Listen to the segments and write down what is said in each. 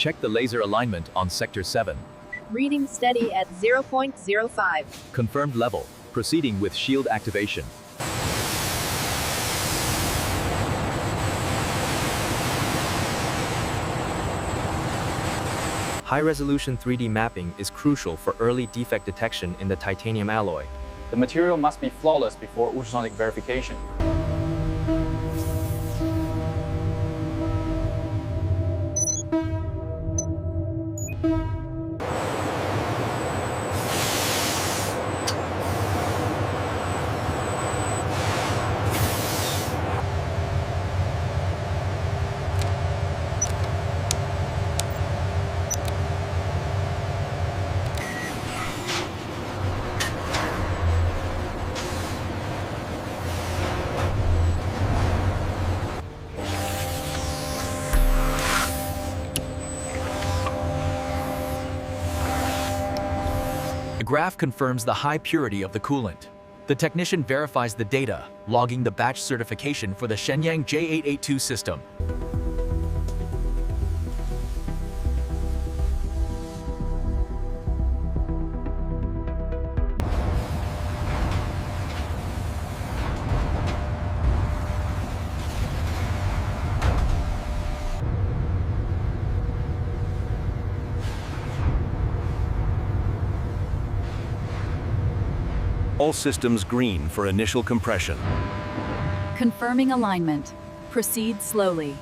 Check the laser alignment on Sector 7. Reading steady at 0.05. Confirmed level. Proceeding with shield activation. High-resolution 3D mapping is crucial for early defect detection in the titanium alloy. The material must be flawless before ultrasonic verification. The graph confirms the high purity of the coolant. The technician verifies the data, logging the batch certification for the Shenyang J-8II system. All systems green for initial compression. Confirming alignment. Proceed slowly.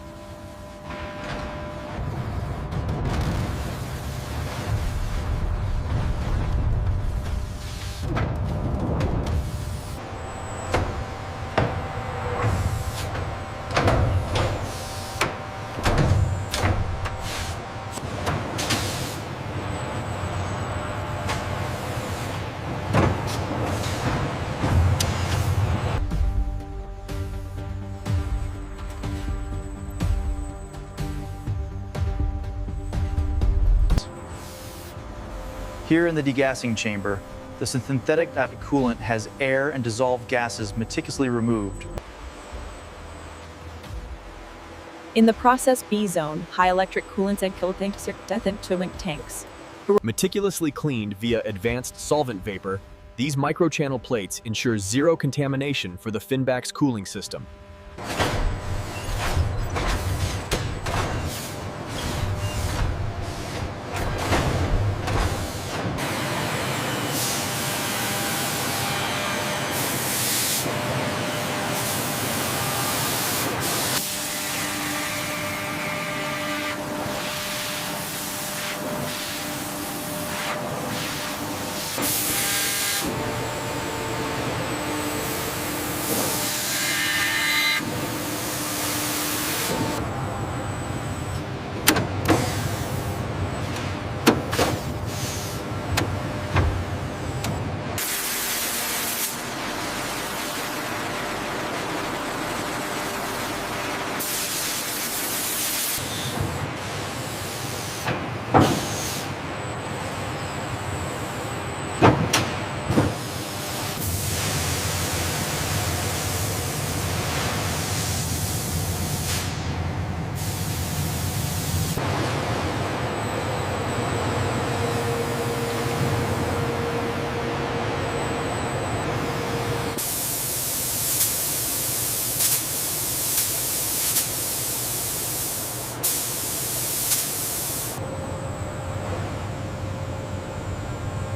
Here in the degassing chamber, the synthetic coolant has air and dissolved gases meticulously removed. In the process B zone, high electric coolants and coolant tanks. Meticulously cleaned via advanced solvent vapor, these microchannel plates ensure zero contamination for the Finback's cooling system.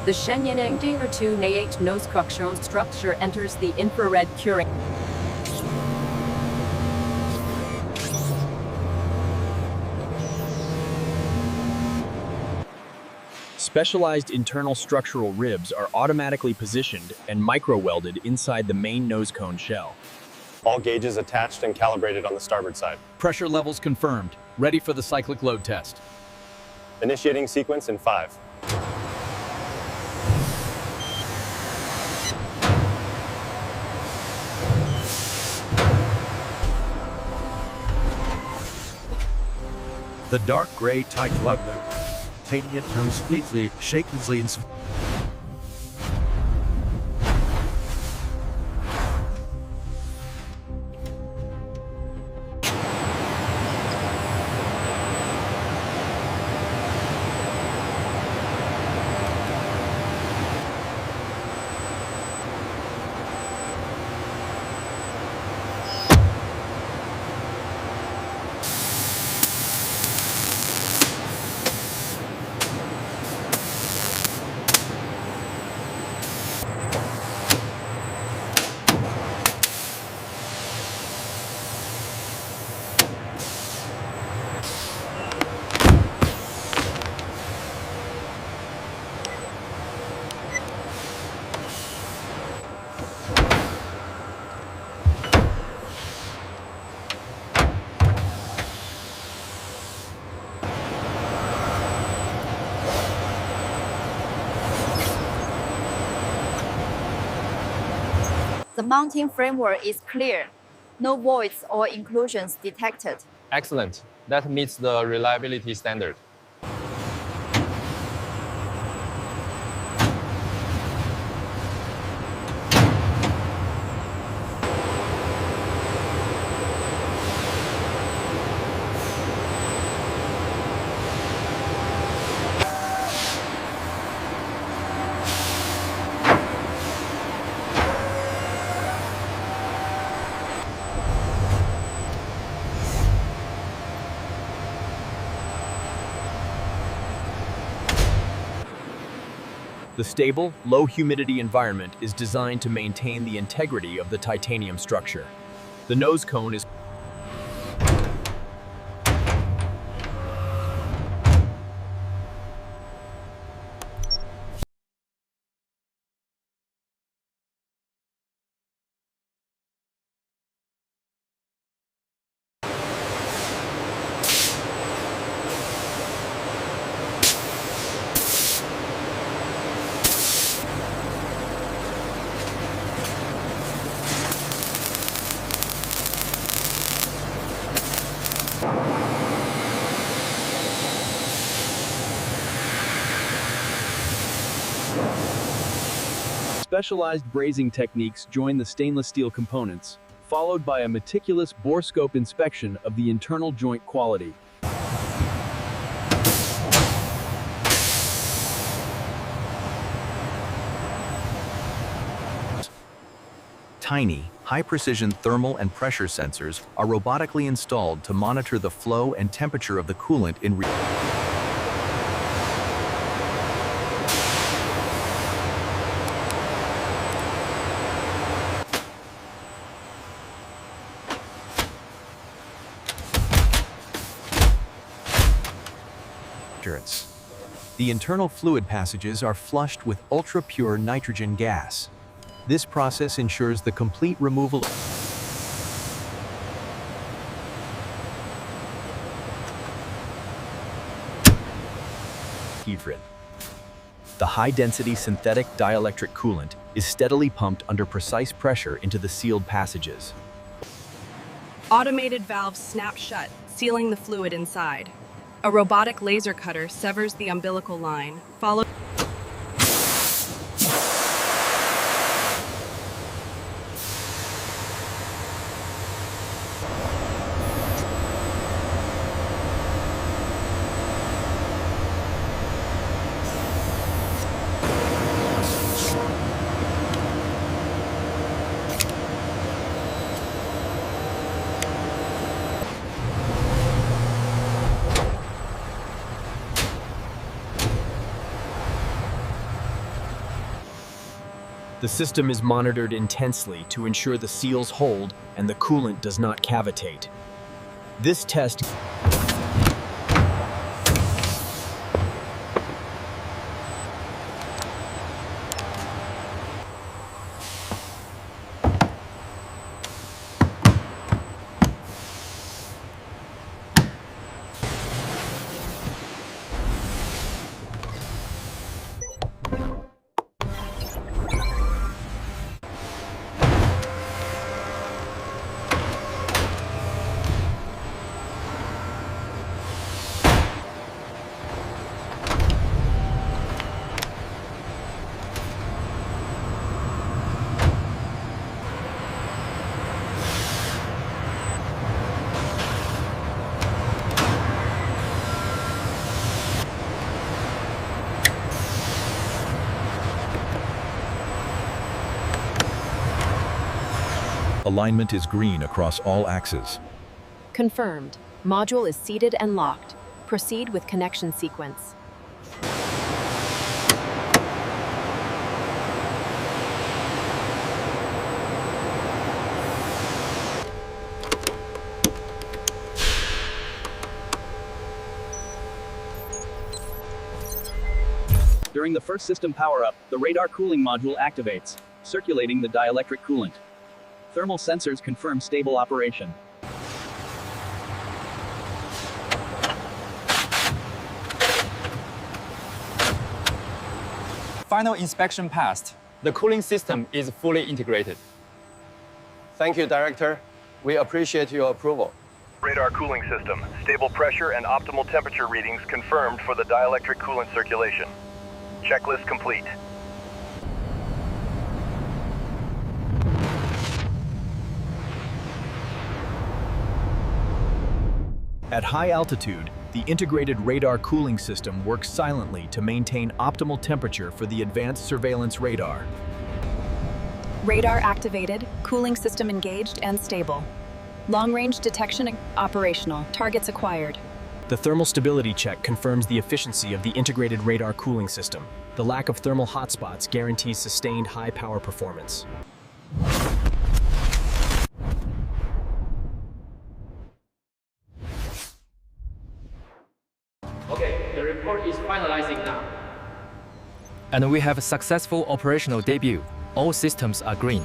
The Shenyang J-8II structure enters the infrared curing. Specialized internal structural ribs are automatically positioned and micro-welded inside the main nose cone shell. All gauges attached and calibrated on the starboard side. Pressure levels confirmed. Ready for the cyclic load test. Initiating sequence in 5. The dark gray tight Doppler. Taking it turns completely, shakelessly and The mounting framework is clear. No voids or inclusions detected. Excellent. That meets the reliability standard. The stable, low-humidity environment is designed to maintain the integrity of the titanium structure. The nose cone is Specialized brazing techniques join the stainless steel components, followed by a meticulous bore scope inspection of the internal joint quality. Tiny, high-precision thermal and pressure sensors are robotically installed to monitor the flow and temperature of the coolant in real time. The internal fluid passages are flushed with ultra-pure nitrogen gas. This process ensures the complete removal Hydrin. The high-density synthetic dielectric coolant is steadily pumped under precise pressure into the sealed passages. Automated valves snap shut, sealing the fluid inside. A robotic laser cutter severs the umbilical line, followed The system is monitored intensely to ensure the seals hold and the coolant does not cavitate. This test alignment is green across all axes. Confirmed. Module is seated and locked. Proceed with connection sequence. During the first system power-up, the radar cooling module activates, circulating the dielectric coolant. Thermal sensors confirm stable operation. Final inspection passed. The cooling system is fully integrated. Thank you, Director. We appreciate your approval. Radar cooling system. Stable pressure and optimal temperature readings confirmed for the dielectric coolant circulation. Checklist complete. At high altitude, the integrated radar cooling system works silently to maintain optimal temperature for the advanced surveillance radar. Radar activated, cooling system engaged and stable. Long-range detection operational, targets acquired. The thermal stability check confirms the efficiency of the integrated radar cooling system. The lack of thermal hotspots guarantees sustained high-power performance. Okay, the report is finalizing now. And we have a successful operational debut. All systems are green.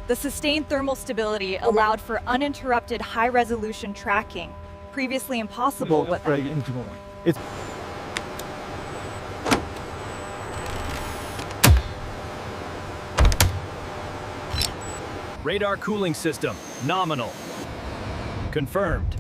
The sustained thermal stability allowed for uninterrupted high-resolution tracking, previously impossible with Radar cooling system, nominal. Confirmed.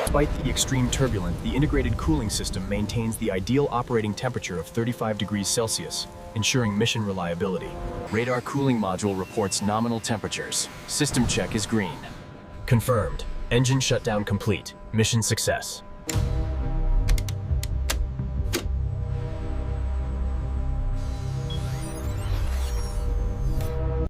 Despite the extreme turbulence, the integrated cooling system maintains the ideal operating temperature of 35 degrees Celsius, ensuring mission reliability. Radar cooling module reports nominal temperatures. System check is green. Confirmed. Engine shutdown complete. Mission success.